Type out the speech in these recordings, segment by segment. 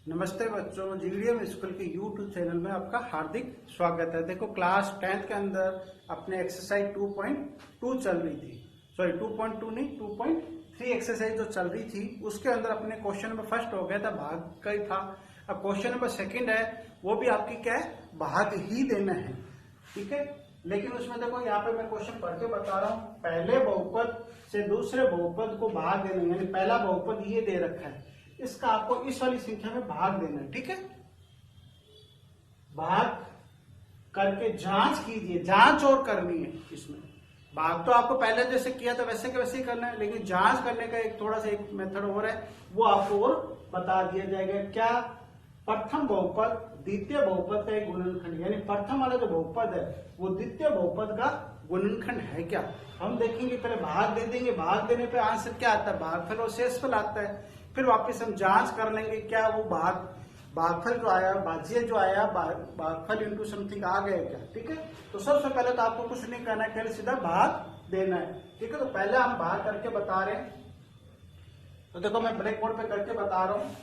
नमस्ते बच्चों, जीवीएम स्कूल के यूट्यूब चैनल में आपका हार्दिक स्वागत है। देखो क्लास 10th के अंदर अपने एक्सरसाइज 2.2 चल रही थी, सॉरी 2.2 नहीं 2.3 एक्सरसाइज जो चल रही थी उसके अंदर अपने क्वेश्चन नंबर फर्स्ट हो गया था, भाग का ही था। अब क्वेश्चन नंबर सेकंड है, वो भी आपकी क्या है, भाग ही देना है, ठीक है। लेकिन उसमें देखो यहाँ पे मैं क्वेश्चन पढ़ के बता रहा हूँ, पहले बहुपद से दूसरे बहुपद को भाग देना, यानी पहला बहुपद ये दे रखा है, इसका आपको इस वाली संख्या में भाग देना है, ठीक है। भाग करके जांच कीजिए, जांच और करनी है इसमें। भाग तो आपको पहले जैसे किया था वैसे के वैसे ही करना है, लेकिन जांच करने का एक थोड़ा सा एक मेथड और है, वो आपको और बता दिया जाएगा। क्या? प्रथम बहुपद द्वितीय बहुपद का एक गुणनखंड, यानी प्रथम वाला जो बहुपद है वो द्वितीय बहुपद का गुणनखंड है क्या, हम देखेंगे। पहले भाग दे देंगे, भाग देने पे आंसर क्या आता है, भागफल और शेषफल आता है। फिर वापस हम जांच कर लेंगे क्या वो भागफल जो आया, भाज्य जो आया, भागफल इंटू समथिंग आ गया क्या, ठीक है। तो सबसे पहले तो आपको कुछ नहीं करना है, पहले सीधा भाग देना है, ठीक है। तो पहले हम भाग करके बता रहे हैं, तो देखो मैं ब्लैक बोर्ड पे करके बता रहा हूं।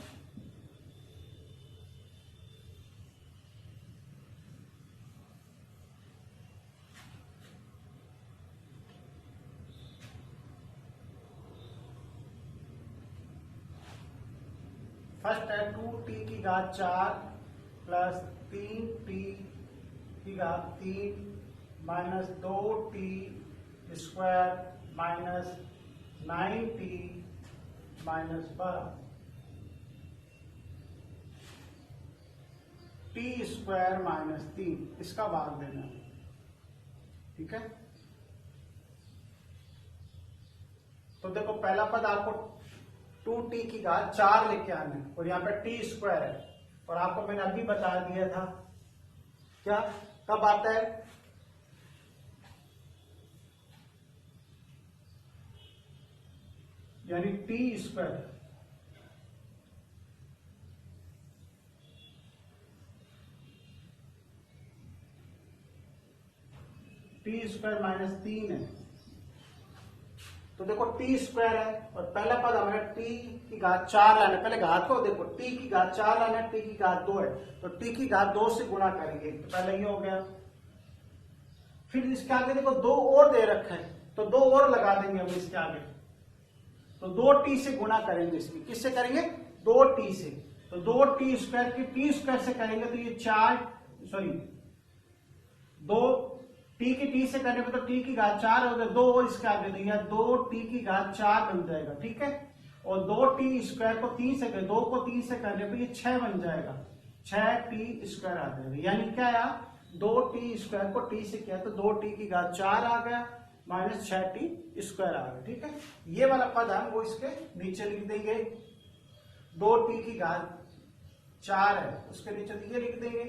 फर्स्ट है 2t की घात 4 प्लस 3t की घात 3 minus 2t square minus 9t minus 12 t square minus 3, इसका भाग देना, ठीक है। तो देखो पहला पद आपको 2t की घात 4 लेके आना है, और यहाँ पे t स्क्वायर है, और आपको मैंने अभी बता दिया था क्या कब आता है, यानी t स्क्वायर माइनस 3 है। तो देखो t स्क्वायर है और पहला पद हमारा t की घात 4 लाना है। पहले घात को देखो, t की घात 4 लाना है, t की घात 2 है, तो t की घात 2 से गुणा करेंगे, तो पहले ये हो गया। फिर इसके आगे देखो 2 और दे रखा है, तो 2 और लगा देंगे हम इसके आगे, तो 2t से गुणा करेंगे इसकी, किससे करेंगे, 2t से। तो 2t स्क्वायर की t स्क्वायर से करेंगे तो ये 2 t की t से करने पे तो t की घात 4 हो गया, 2 और इसके आगे देंगे, 2t की घात 4 बन जाएगा, ठीक है। और 2t स्क्वायर को 3 से कर, 2 को 3 से करने पे ये 6 बन जाएगा, 6t स्क्वायर आ जाएगा। यानी क्या आया, 2t स्क्वायर को t से किया तो 2t की घात 4 आ गया माइनस 6t स्क्वायर आ गया, ठीक है। ये वाला पद हम वो इसके नीचे लिख देंगे, 2t की घात 4 है उसके नीचे ये लिख देंगे।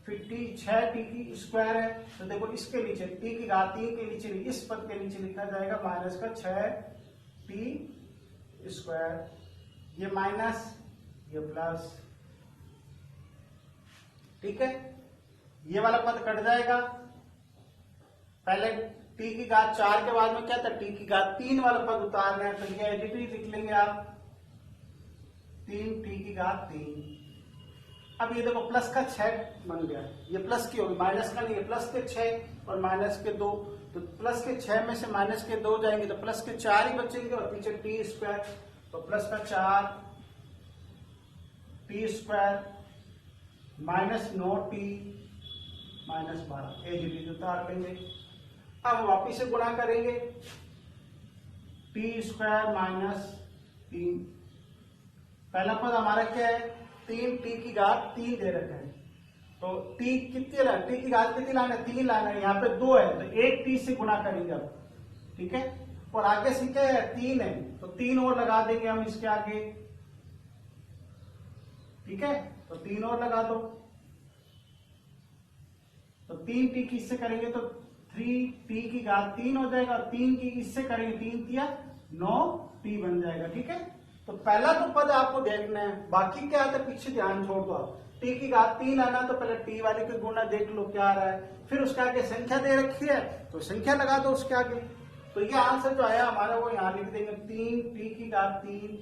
फिर 6t की स्क्वायर है, तो देखो इसके नीचे t की घात 3 के नीचे, इस पद के नीचे लिखा जाएगा माइनस का 6t स्क्वायर, ये माइनस ये प्लस, ठीक है। ये वाला पद कट जाएगा, पहले t की घात 4 के बाद में क्या था, t की घात 3 वाला पद उतारना है, तो ये एडिटिव लिख लेंगे आप, 3t की घात 3। अब ये देखो प्लस का 6 बन गया, ये प्लस की होगी, माइनस का नहीं है, प्लस के 6 और माइनस के 2, तो प्लस के 6 में से माइनस के 2 जाएंगे तो प्लस के 4 ही बचेंगे, और पीछे टी स्क्वायर, तो प्लस का 4 T square minus 9t minus 12, additive उतार लेंगे। अब वापिस से गुणा करेंगे, टी स्क्वायर माइनस 3, पहला पद हमारा क्या है, 3t की घात 3 दे रखा है, तो t कितनी लाना, t की घात कितनी लाना है, 3 लाना है, यहाँ पे 2 है तो 1t से गुणा करेंगे अब, ठीक है। और आगे से क्या है, 3 है, तो 3 और लगा देंगे हम इसके आगे, ठीक है। तो 3 और लगा दो, तो 3t की इससे करेंगे तो 3t की घात 3 हो जाएगा, 3 की इससे करेंगे 3 तिया 9t बन जाएगा, ठीक है। तो पहला तो पद आपको देखना है, बाकी क्या आता है पीछे ध्यान छोड़ दो आप। t की घात 3 आना तो पहले t वाले के गुणा देख लो क्या आ रहा है, फिर उसके आगे संख्या दे रखी है तो संख्या लगा दो उसके आगे, तो ये आंसर जो आया हमारा वो यहाँ लिख देंगे, 3t की घात 3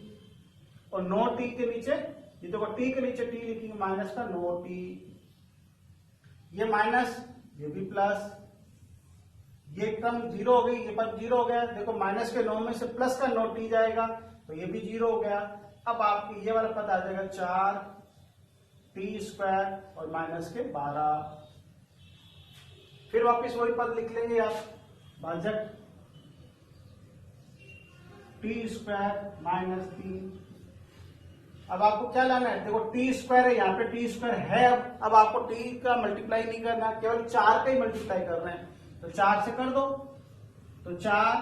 और 9t के नीचे ये देखो टी के नीचे टी लिखेंगे माइनस का नो टी, ये माइनस ये भी प्लस, ये एकदम जीरो हो गई, ये पद जीरो हो गया। देखो माइनस के 9 में से प्लस का नो टी जाएगा तो ये भी जीरो हो गया। अब आपकी ये वाला पद आ जाएगा 4 टी स्क्वायर और माइनस के 12। फिर वापस वही पद लिख लेंगे आप, भाजक टी स्क्वायर माइनस 3। अब आपको क्या लाना है, देखो टी स्क्वायर है, यहाँ पे टी स्क्वायर है। अब आपको टी का मल्टीप्लाई नहीं करना, केवल 4 का ही मल्टीप्लाई कर रहे हैं, तो 4 से कर दो। तो 4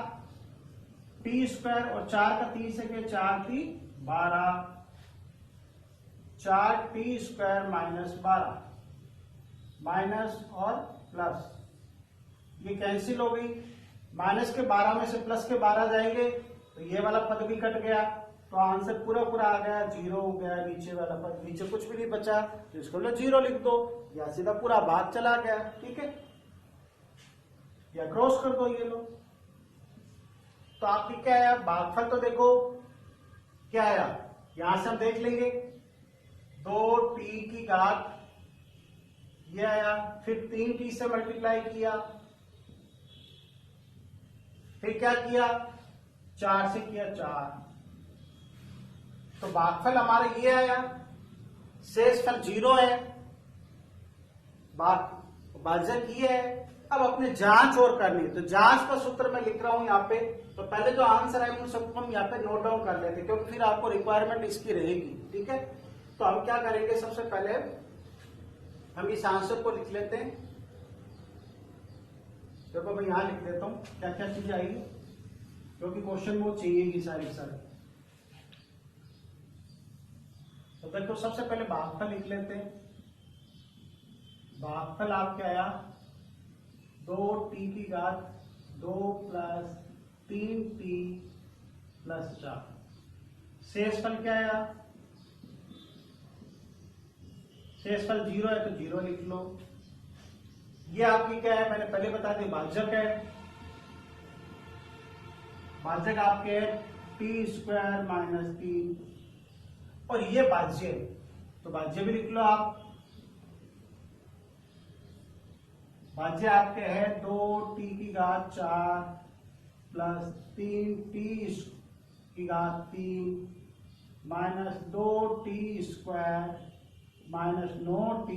टी स्क्वायर और 4 का 3 से किया 4 T 12, 4 T square minus 12, minus और प्लस ये कैंसिल हो गई। माइनस के 12 में से प्लस के 12 जाएंगे तो ये वाला पद भी कट गया, तो आंसर पूरा पूरा आ गया, 0 हो गया। नीचे वाला पद, नीचे कुछ भी नहीं बचा तो इसको लो 0 लिख दो, या सीधा पूरा भाग चला गया। ठीक है, या क्रॉस कर दो ये लो। तो आपकी क्या आया भागफल, तो देखो क्या आया, यहां से हम देख लेंगे 2t की घात ये आया, फिर 3t से मल्टीप्लाई किया, फिर क्या किया 4 से किया 4, तो भागफल हमारा ये आया। शेषफल 0 है, भाजक ये है। अब अपने जांच और करनी है, तो जांच का सूत्र मैं लिख रहा हूं यहाँ पे। तो पहले जो आंसर है उन सबको हम यहाँ पे नोट डाउन कर लेते हैं, क्योंकि फिर आपको रिक्वायरमेंट इसकी रहेगी। ठीक है, तो हम क्या करेंगे, सबसे पहले हम इस आंसर को लिख लेते हैं। देखो मैं यहां लिख देता हूं क्या क्या चीज आएगी, क्योंकि क्वेश्चन वो चाहिएगी सारी सारी। तो देखो सबसे पहले भागफल लिख लेते हैं। भागफल आपके आया 2t की घात 2 प्लस 3t प्लस 4। शेषफल क्या आया, शेषफल 0 है तो 0 लिख लो। ये आपकी क्या है, मैंने पहले बता दी, भाजक है। भाजक आपके टी स्क्वायर माइनस 3, और ये भाज्य है तो भाज्य भी लिख लो आप। भाज्य आपके है 2t की घात 4 प्लस 3t की घात 3 minus 2t square minus 9t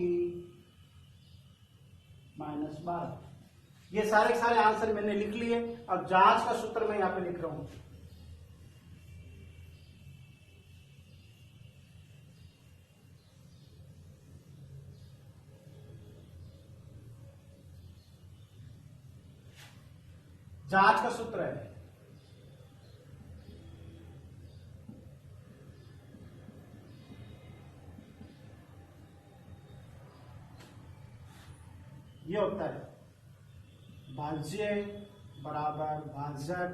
minus 12। ये सारे सारे आंसर मैंने लिख लिए। अब जांच का सूत्र मैं यहां पे लिख रहा हूं। जांच का सूत्र है ये होता है भाज्य बराबर भाजक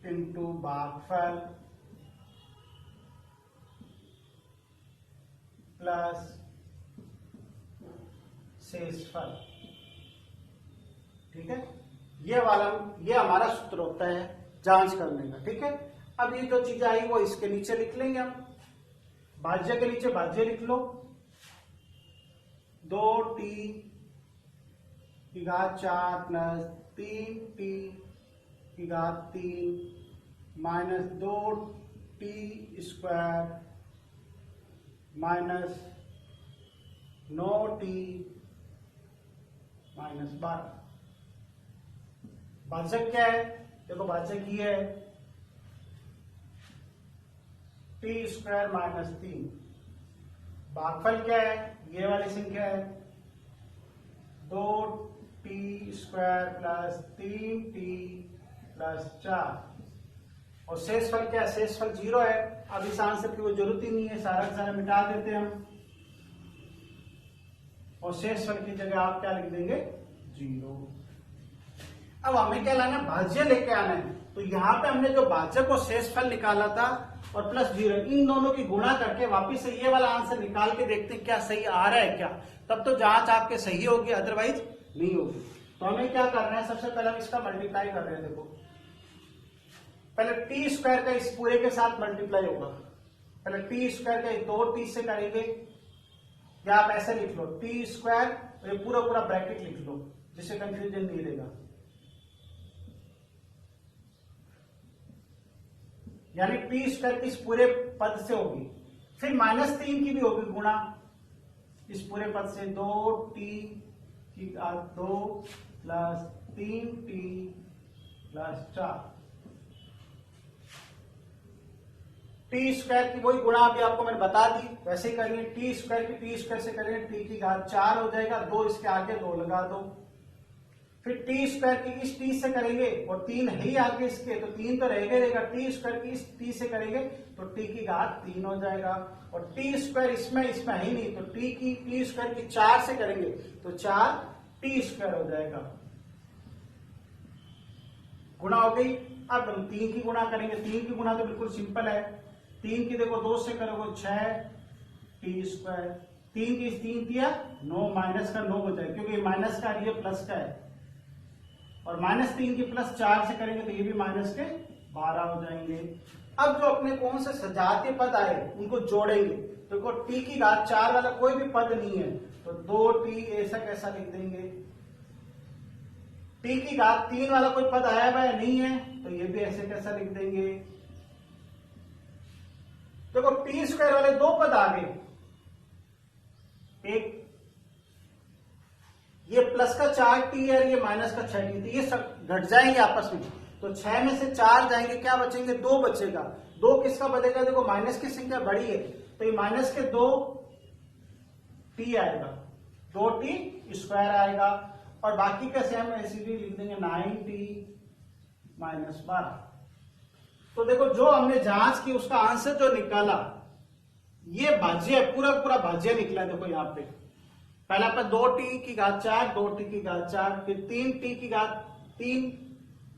इंटू भागफल प्लस शेषफल। ठीक है, ये हमारा सूत्र होता है जांच करने का। ठीक है, अब ये जो चीजें आई वो इसके नीचे लिख लेंगे हम। भाज्य के नीचे भाज्य लिख लो, 2t की घात 4 प्लस 3t की घात 3 minus 2t square minus 9t minus 12। भाजक क्या है, देखो भाजक ये है टी स्क्वायर माइनस 3। भागफल क्या है, ये वाली संख्या है 2t square plus 3t plus 4। और शेषफल क्या है, शेषफल 0 है। अब इस आंसर की कोई जरूरत ही नहीं है, सारा का सारा मिटा देते हैं हम। और शेषफल की जगह आप क्या लिख देंगे 0। अब हमें क्या लाना है, भाज्य लेके आना है। तो यहाँ पे हमने जो भाजक और शेषफल निकाला था और प्लस 0, इन दोनों की गुणा करके वापिस से ये वाला आंसर निकाल के देखते हैं क्या सही आ रहा है क्या, तब तो जांच आपके सही होगी, अदरवाइज नहीं होगी। तो हमें क्या करना है, सबसे पहले हम इसका मल्टीप्लाई कर रहे हैं। देखो पहले टी स्क्वायर का इस पूरे के साथ मल्टीप्लाई होगा, पहले टी स्क्वायर का 2t से करेंगे, या आप ऐसे लिख लो टी स्क्वायर, ये पूरा पूरा ब्रैकेट लिख लो जिससे कंफ्यूजन नहीं रहेगा, यानी टी स्क्वायर इस पूरे पद से होगी, फिर -3 की भी होगी गुणा इस पूरे पद से, 2t की घात 2 plus 3t plus 4। T square की वही गुणा अभी आपको मैंने बता दी, वैसे ही करेंगे, टी स्क्वायर की टी स्क्वायर से करेंगे, टी की घात 4 हो जाएगा, 2 इसके आगे 2 लगा दो, फिर टी स्क्वायर की इस टी से करेंगे और 3 है ही आगे इसके, तो 3 तो रहेगा, टी स्क्वायर की इस टी से करेंगे तो टी की घात 3 हो जाएगा, और टी स्क्वायर इसमें है ही नहीं, तो टी स्क्वायर की 4 से करेंगे तो 4 टी स्क्वायर हो जाएगा, गुणा हो गई। अब हम 3 की गुणा करेंगे, 3 की गुणा तो बिल्कुल सिंपल है, 3 की देखो 2 से करोगे 6 टी स्क्वायर, 3 की 3 किया 9, माइनस का 9 हो जाएगा क्योंकि माइनस का ये प्लस का है, और -3 की प्लस 4 से करेंगे तो ये भी माइनस के 12 हो जाएंगे। अब जो अपने कौन से सजातीय पद आए उनको जोड़ेंगे, तो देखो टी की घात 4 वाला कोई भी पद नहीं है तो 2t ऐसा कैसा लिख देंगे, टी की घात 3 वाला कोई पद आया हुआ नहीं है तो ये भी ऐसे कैसा लिख देंगे। देखो टी स्क्वायर वाले 2 पद आ गए, एक ये प्लस का 4t है, ये माइनस का 6t, तो ये सब घट जाएंगे आपस में, तो 6 में से 4 जाएंगे, क्या बचेंगे 2 बचेगा, 2 किसका बचेगा, देखो माइनस की संख्या बड़ी है तो ये माइनस के 2t आएगा, 2t स्क्वायर आएगा, और बाकी का सेम ऐसे भी लिख देंगे 9t माइनस 12। तो देखो जो हमने जांच की उसका आंसर जो निकाला ये भाज्य, पूरा पूरा भाज्य निकला, देखो यहाँ पे पहला पर 2t की घात 4, 2t की घात 4, फिर 3t की घात 3,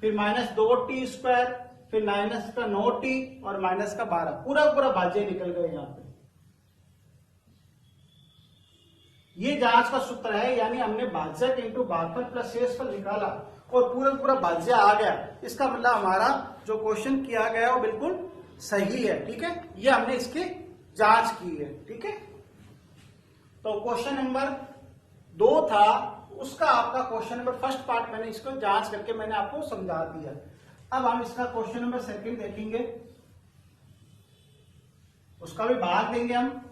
फिर -2t स्क्वायर, फिर माइनस का 9t और माइनस का 12, पूरा पूरा भाज्य निकल गए यहाँ पे। ये जांच का सूत्र है, यानी हमने भाज्यक इंटू भागफल प्लस शेषफल निकाला और पूरा पूरा भाज्य आ गया, इसका मतलब हमारा जो क्वेश्चन किया गया वो बिल्कुल सही है, ठीक है, ये हमने इसकी जांच की है, ठीक है। तो क्वेश्चन नंबर 2 था, उसका आपका क्वेश्चन नंबर फर्स्ट पार्ट मैंने इसको जांच करके मैंने आपको समझा दिया। अब हम इसका क्वेश्चन नंबर सेकंड देखेंगे, उसका भी भाग देंगे हम।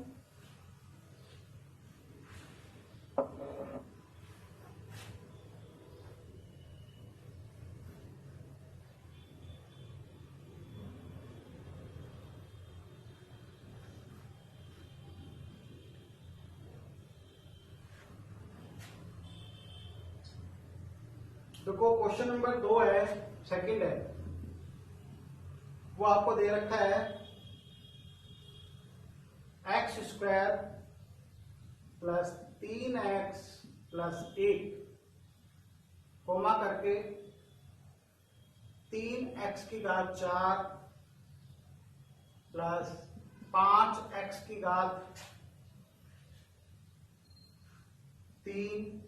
देखो क्वेश्चन नंबर 2 है, सेकंड है, वो आपको दे रखा है x square plus 3x plus 1 comma करके 3x की घात 4 प्लस 5x की घात 3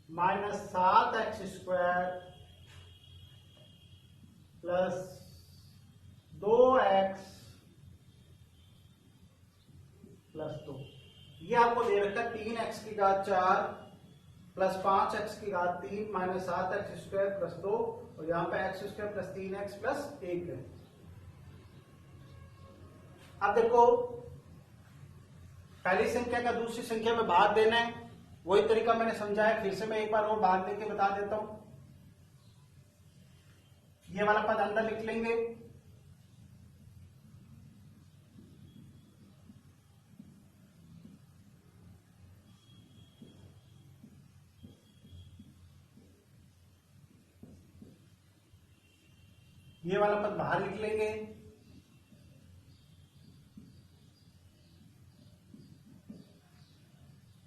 minus 7x square plus 2x plus 2, ये आपको दे रखा है 3x की घात 4 प्लस 5x की घात 3 माइनस 7x स्क्वायर प्लस 2, और यहां पे x square plus 3x plus 1 है। अब देखो पहली संख्या का दूसरी संख्या में भाग देना है, वही तरीका मैंने समझाया, फिर से मैं एक बार और भाग देके बता देता हूं। ये वाला पद अंदर लिख लेंगे, ये वाला पद बाहर लिख लेंगे,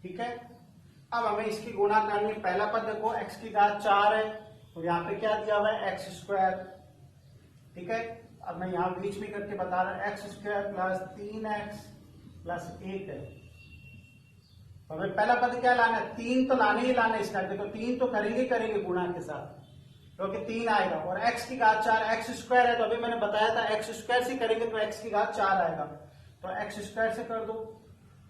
ठीक है। अब हमें इसकी गुणा करनी, पहला पद देखो x की घात 4 है और यहाँ पे क्या दिया हुआ है x स्क्वायर, ठीक है। अब मैं यहाँ बीच में करके बता रहा हूं x square plus 3x plus 1 है। हमें पहला पद क्या लाना है, 3 तो लाने ही लाना है इसका, देखो 3 तो करेंगे गुणा के साथ, क्योंकि 3 आएगा, और x की घात 4, x स्क्वायर है तो अभी मैंने बताया था x स्क्वायर से करेंगे तो x की घात 4 आएगा, तो x स्क्वायर से कर दो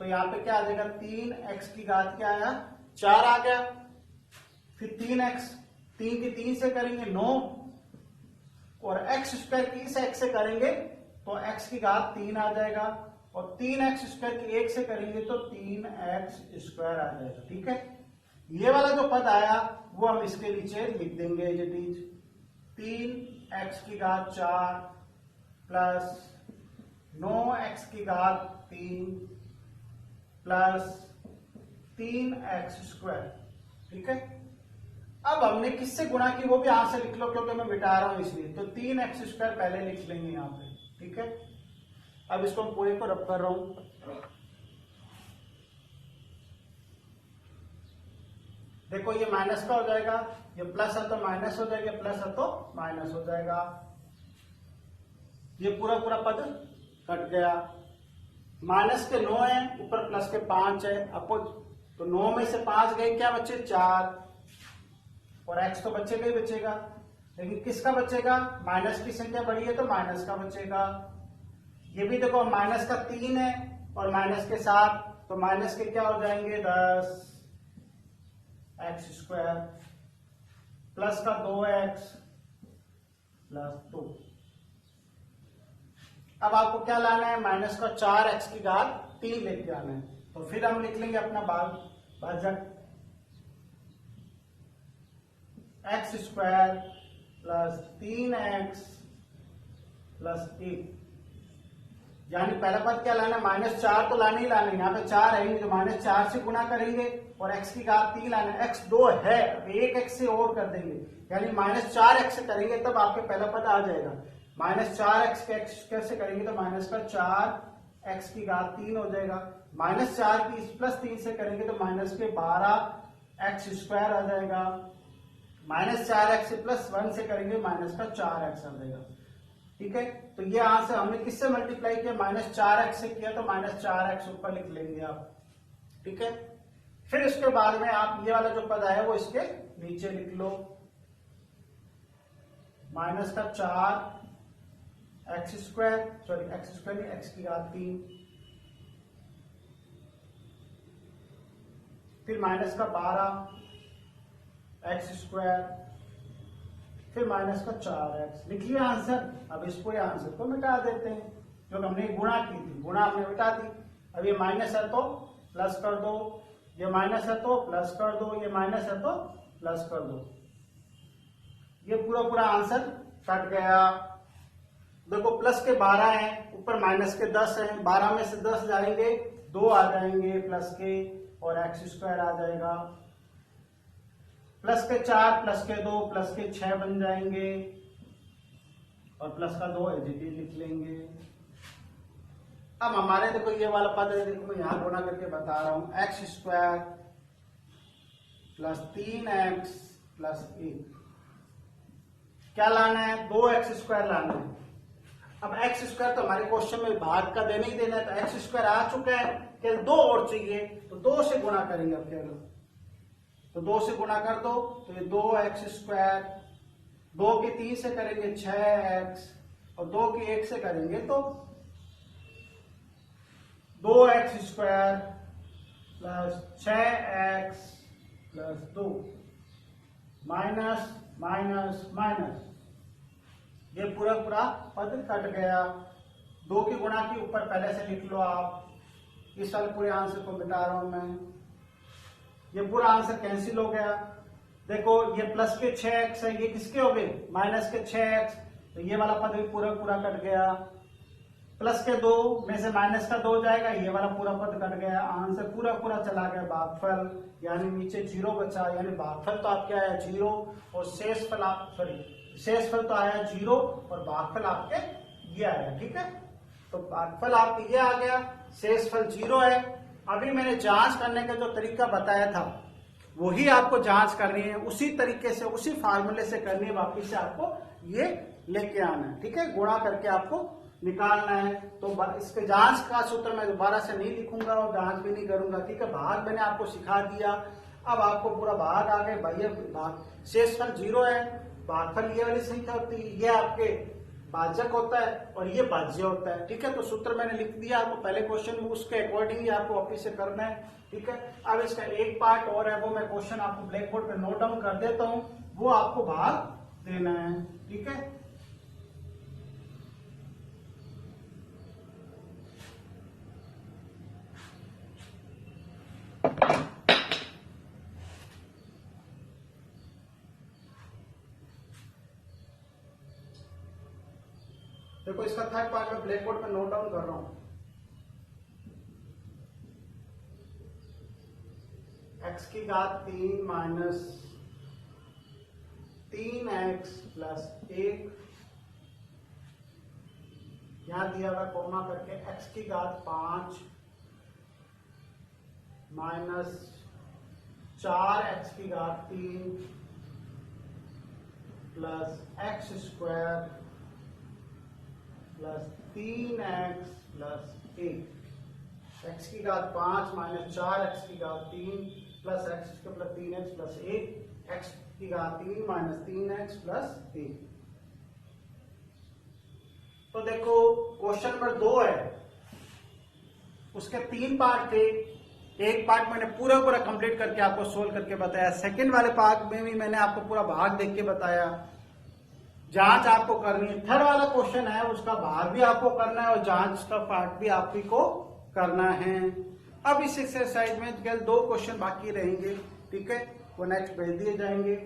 तो यहाँ पे क्या आ जाएगा 3x की घात क्या आया 4 आ गया। फिर 3x 3 की 3 से करेंगे 9, और x स्क्वायर की इस x से करेंगे तो x की घात 3 आ जाएगा, और 3x स्क्वायर की 1 से करेंगे तो 3x स्क्वायर आ जाएगा। ठीक है, ये वाला जो पद आया वो हम इसके नीचे लिख देंगे एज इट इज 3x की घात 4 प्लस 9x की घात 3 प्लस 3x स्क्वायर। ठीक है, अब हमने किससे गुणा की वो भी यहां से लिख लो क्योंकि मैं मिटा रहा हूं इसलिए, तो 3x स्क्वायर पहले लिख लेंगे यहां पे। ठीक है, अब इसको मैं पूरे को रब कर रहा हूं। देखो ये माइनस का हो जाएगा, ये प्लस है तो माइनस हो जाएगा, प्लस है तो माइनस हो जाएगा, ये पूरा पूरा पद कट गया। माइनस के 9 है, ऊपर प्लस के 5 है, अपोज तो 9 में से 5 गए, क्या बचे 4, और x तो बचेगा ही बचेगा, लेकिन किसका बचेगा, माइनस की संख्या बढ़ी है तो माइनस का बचेगा। ये भी देखो माइनस का 3 है और माइनस के 7, तो माइनस के क्या हो जाएंगे 10 x स्क्वायर प्लस का 2x प्लस 2। अब आपको क्या लाना है, माइनस का 4x की घात 3 लेके आना है, तो फिर हम लिख लेंगे अपना भाजक x square plus 3x plus 1, यानी पहला पद क्या लाना है, -4 तो लाने ही लाने, यहाँ पे 4 है तो -4 से गुणा करेंगे और x की घात 3 लाना है, x 2 है, अब 1x से और कर देंगे, यानी -4x से करेंगे तब आपके पहला पद आ जाएगा। -4x के x स्क्वायर से करेंगे तो माइनस का 4x की घात 3 हो जाएगा, -4 की प्लस 3 से करेंगे तो माइनस के 12x स्क्वायर आ जाएगा, -4x से प्लस 1 से करेंगे माइनस का 4x आ जाएगा। ठीक है, तो ये आंसर हमने किससे मल्टीप्लाई किया, -4x से किया तो -4x ऊपर लिख लेंगे आप। ठीक है, फिर इसके बाद में आप ये वाला जो पद आया वो इसके नीचे लिख लो, माइनस का 4x square, sorry x square नहीं, x की घात 3, फिर माइनस का 12x स्क्वायर, फिर माइनस का 4x। लिख लिया आंसर। अब इस पूरे आंसर को मिटा देते हैं, जो हमने गुणा की थी, गुणा हमने मिटा दी। अब ये माइनस है तो प्लस कर दो, ये माइनस है तो प्लस कर दो, ये माइनस है तो प्लस कर दो, ये पूरा पूरा आंसर कट गया। देखो प्लस के 12 है, ऊपर माइनस के 10 है, 12 में से 10 जाएंगे 2 आ जाएंगे प्लस के, और x स्क्वायर आ जाएगा, प्लस के 4 प्लस के 2 प्लस के 6 बन जाएंगे, और प्लस का 2 एडजेटिव लिख लेंगे। अब हमारे देखो ये वाला पद है, देखो मैं यहां गुणा करके बता रहा हूं, x square plus 3x plus 1, क्या लाना है, 2x स्क्वायर लाना है। अब x स्क्वायर तो हमारे क्वेश्चन में भाग का देना ही देना है, तो x स्क्वायर आ चुका है, केवल 2 और चाहिए, तो 2 से गुणा करेंगे। अब केवल तो 2 से गुणा कर दो, तो ये 2x स्क्वायर, 2 के 3 से करेंगे 6x, और 2 के 1 से करेंगे तो 2x square plus 6x plus 2, minus minus minus, ये पूरा पूरा पद कट गया। 2 की गुणा की ऊपर पहले से लिख लो आप, इस वाले पूरे आंसर को मिटा रहा हूं मैं, ये पूरा आंसर कैंसिल हो गया। देखो ये प्लस के 6x है, ये किसके हो गए, माइनस के 6x, तो ये वाला पद भी पूरा पूरा कट गया। प्लस के 2 में से माइनस का 2 जाएगा, ये वाला पूरा पद कट गया, आंसर पूरा पूरा चला गया भागफल, यानी नीचे 0 बचा, यानी भागफल तो आपके आया 0 और शेषफल आप शेषफल तो आया 0 और भागफल आपके ये आया। ठीक है, तो भागफल आपके ये आ गया, शेषफल 0 है। अभी मैंने जांच करने का जो तरीका बताया था वही आपको जांच करनी है, उसी तरीके से उसी फार्मूले से करनी है, वापिस से आपको ये लेके आना है। ठीक है, गुणा करके आपको निकालना है। तो इसके जांच का सूत्र मैं दोबारा से नहीं लिखूंगा और जांच भी नहीं करूंगा। ठीक है, भाग मैंने आपको सिखा दिया, अब आपको पूरा भाग आ गए, भाग शेषफल 0 है भागफल ये वाली संख्या होती है, ये आपके भाजक होता है और ये भाज्य होता है। ठीक है, तो सूत्र मैंने लिख दिया आपको पहले क्वेश्चन में, उसके अकॉर्डिंग ही आपको वापिस से करना है। ठीक है, अब इसका एक पार्ट और है, वो मैं क्वेश्चन आपको ब्लैक बोर्ड पे नोट डाउन कर देता हूं, वो आपको भाग देना है। ठीक है, देखो इसका थर्ड पार्ट में ब्लैक बोर्ड पे नोट डाउन कर रहा हूं। x की घात 3 माइनस 3x प्लस 1, यहां दिया हुआ कोमा करके x की घात 5 माइनस 4x की घात 3 plus x square plus 3x plus 1, x की घात 5 माइनस 4x की घात 3 plus x square plus 3x plus 1, x की घात 3 माइनस 3x प्लस 1। तो देखो क्वेश्चन नंबर 2 है, उसके 3 पार्ट थे, एक पार्ट मैंने पूरा कंप्लीट करके आपको सोल्व करके बताया, सेकंड वाले पार्ट में भी मैंने आपको पूरा भाग देख के बताया, जांच आपको करनी है। थर्ड वाला क्वेश्चन है, उसका भाग भी आपको करना है और जांच का पार्ट भी आप ही को करना है। अब इस एक्सरसाइज में केवल 2 क्वेश्चन बाकी रहेंगे। ठीक है, वो नेक्स्ट भेज दिए जाएंगे।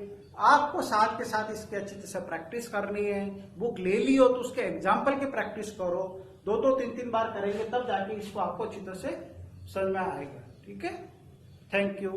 आपको साथ के साथ इसकी अच्छी तरह से प्रैक्टिस करनी है। बुक ले ली हो तो उसके एग्जाम्पल की प्रैक्टिस करो, 2-2 3-3 बार करेंगे तब जाके इसको आपको अच्छी तरह से समझ में आएगा। ठीक है, थैंक यू।